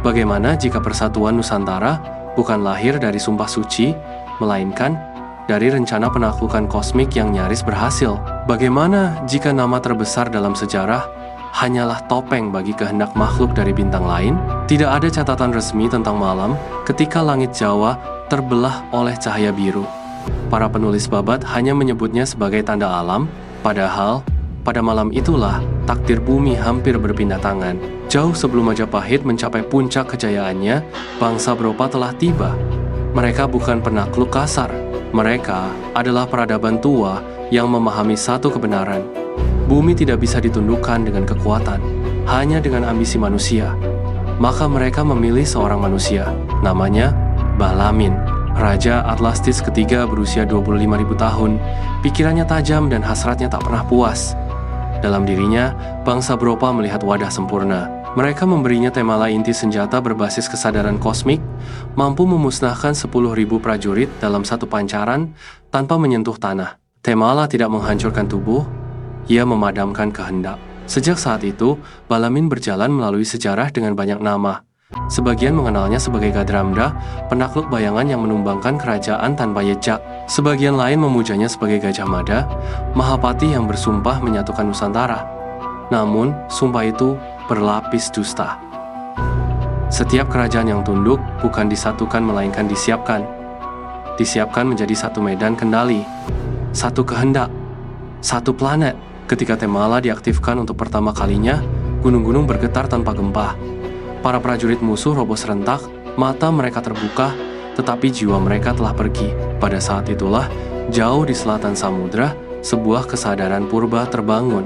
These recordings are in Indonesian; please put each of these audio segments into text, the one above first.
Bagaimana jika persatuan Nusantara bukan lahir dari sumpah suci, melainkan dari rencana penaklukan kosmik yang nyaris berhasil? Bagaimana jika nama terbesar dalam sejarah hanyalah topeng bagi kehendak makhluk dari bintang lain? Tidak ada catatan resmi tentang malam ketika langit Jawa terbelah oleh cahaya biru. Para penulis babat hanya menyebutnya sebagai tanda alam, padahal pada malam itulah takdir bumi hampir berpindah tangan. Jauh sebelum Majapahit mencapai puncak kejayaannya, bangsa Bropa telah tiba. Mereka bukan penakluk kasar. Mereka adalah peradaban tua yang memahami satu kebenaran. Bumi tidak bisa ditundukkan dengan kekuatan, hanya dengan ambisi manusia. Maka mereka memilih seorang manusia, namanya Balamin. Raja Atlastis ketiga berusia 25.000 tahun, pikirannya tajam dan hasratnya tak pernah puas. Dalam dirinya, bangsa Bropa melihat wadah sempurna. Mereka memberinya temala inti senjata berbasis kesadaran kosmik, mampu memusnahkan 10.000 prajurit dalam satu pancaran tanpa menyentuh tanah. Temala tidak menghancurkan tubuh, ia memadamkan kehendak. Sejak saat itu, Balamin berjalan melalui sejarah dengan banyak nama. Sebagian mengenalnya sebagai Gadramda, penakluk bayangan yang menumbangkan kerajaan tanpa jejak. Sebagian lain memujanya sebagai Gajah Mada, Mahapati yang bersumpah menyatukan Nusantara. Namun, sumpah itu berlapis dusta. Setiap kerajaan yang tunduk bukan disatukan melainkan disiapkan. Disiapkan menjadi satu medan kendali, satu kehendak, satu planet. Ketika Temala diaktifkan untuk pertama kalinya, gunung-gunung bergetar tanpa gempa. Para prajurit musuh roboh serentak, mata mereka terbuka, tetapi jiwa mereka telah pergi. Pada saat itulah, jauh di selatan samudra, sebuah kesadaran purba terbangun.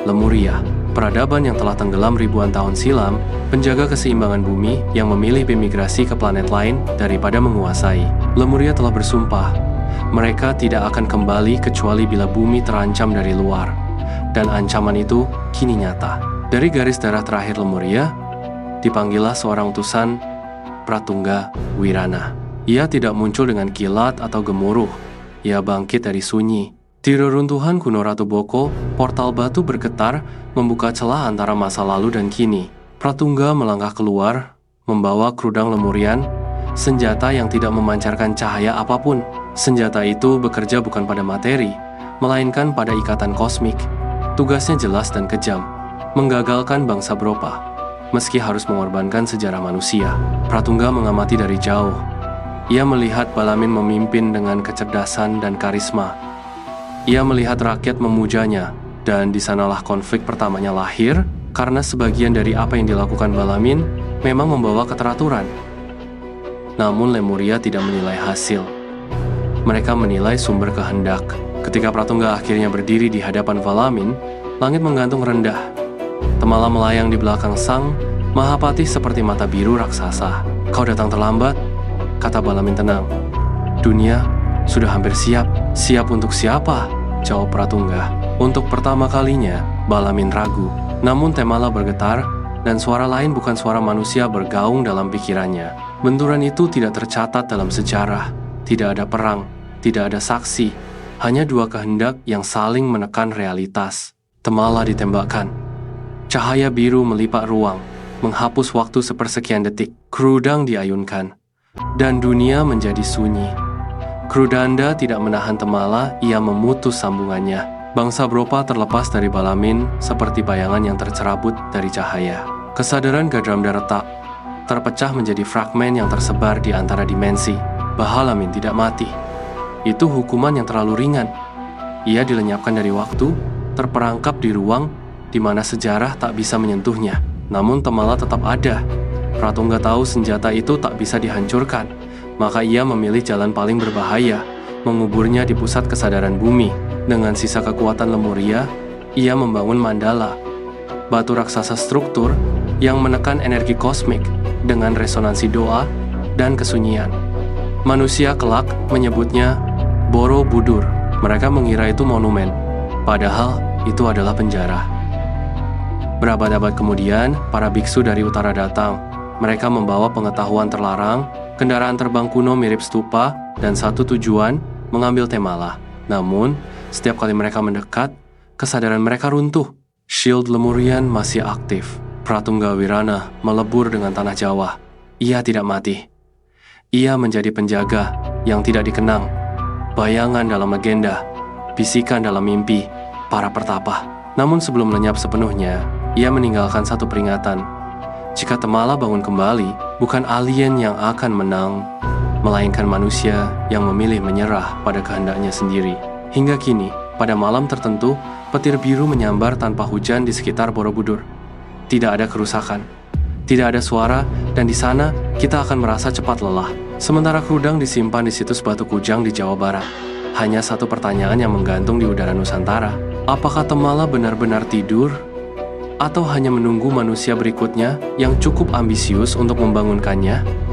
Lemuria, peradaban yang telah tenggelam ribuan tahun silam, penjaga keseimbangan bumi yang memilih bermigrasi ke planet lain daripada menguasai. Lemuria telah bersumpah, mereka tidak akan kembali kecuali bila bumi terancam dari luar. Dan ancaman itu kini nyata. Dari garis darah terakhir Lemuria, dipanggillah seorang utusan, Pratungga Wirana. Ia tidak muncul dengan kilat atau gemuruh. Ia bangkit dari sunyi. Di reruntuhan Gunung Ratu Boko, portal batu bergetar, membuka celah antara masa lalu dan kini. Pratungga melangkah keluar, membawa kerudang Lemurian, senjata yang tidak memancarkan cahaya apapun. Senjata itu bekerja bukan pada materi, melainkan pada ikatan kosmik. Tugasnya jelas dan kejam, menggagalkan bangsa Bropa. Meski harus mengorbankan sejarah manusia, Pratungga mengamati dari jauh. Ia melihat Balamin memimpin dengan kecerdasan dan karisma. Ia melihat rakyat memujanya, dan di sanalah konflik pertamanya lahir, karena sebagian dari apa yang dilakukan Balamin memang membawa keteraturan. Namun Lemuria tidak menilai hasil. Mereka menilai sumber kehendak. Ketika Pratungga akhirnya berdiri di hadapan Balamin, langit menggantung rendah. Temala melayang di belakang sang Mahapati seperti mata biru raksasa. "Kau datang terlambat," kata Balamin tenang. "Dunia sudah hampir siap." "Siap untuk siapa?" jawab Pratungga. Untuk pertama kalinya, Balamin ragu. Namun Temala bergetar, dan suara lain bukan suara manusia bergaung dalam pikirannya. Benturan itu tidak tercatat dalam sejarah. Tidak ada perang, tidak ada saksi. Hanya dua kehendak yang saling menekan realitas. Temala ditembakkan. Cahaya biru melipat ruang, menghapus waktu sepersekian detik. Kerudang diayunkan, dan dunia menjadi sunyi. Krudanda tidak menahan Temala, ia memutus sambungannya. Bangsa Bropa terlepas dari Balamin seperti bayangan yang tercerabut dari cahaya. Kesadaran Gadramda retak, terpecah menjadi fragmen yang tersebar di antara dimensi. Balamin tidak mati. Itu hukuman yang terlalu ringan. Ia dilenyapkan dari waktu, terperangkap di ruang di mana sejarah tak bisa menyentuhnya. Namun Temala tetap ada. Pratungga tahu senjata itu tak bisa dihancurkan, maka ia memilih jalan paling berbahaya, menguburnya di pusat kesadaran bumi. Dengan sisa kekuatan Lemuria, ia membangun Mandala, batu raksasa struktur yang menekan energi kosmik dengan resonansi doa dan kesunyian. Manusia kelak menyebutnya Borobudur. Mereka mengira itu monumen, padahal itu adalah penjara. Berabad-abad kemudian, para biksu dari utara datang. Mereka membawa pengetahuan terlarang, kendaraan terbang kuno mirip stupa, dan satu tujuan, mengambil Temala. Namun, setiap kali mereka mendekat, kesadaran mereka runtuh. Shield Lemurian masih aktif, Pratunggawirana melebur dengan tanah Jawa. Ia tidak mati. Ia menjadi penjaga yang tidak dikenang, bayangan dalam legenda, bisikan dalam mimpi para pertapa. Namun sebelum lenyap sepenuhnya, ia meninggalkan satu peringatan. Jika Temala bangun kembali, bukan alien yang akan menang, melainkan manusia yang memilih menyerah pada kehendaknya sendiri. Hingga kini, pada malam tertentu, petir biru menyambar tanpa hujan di sekitar Borobudur. Tidak ada kerusakan, tidak ada suara, dan di sana kita akan merasa cepat lelah. Sementara Krudang disimpan di situs Batu Kujang di Jawa Barat. Hanya satu pertanyaan yang menggantung di udara Nusantara. Apakah Temala benar-benar tidur? Atau hanya menunggu manusia berikutnya yang cukup ambisius untuk membangunkannya?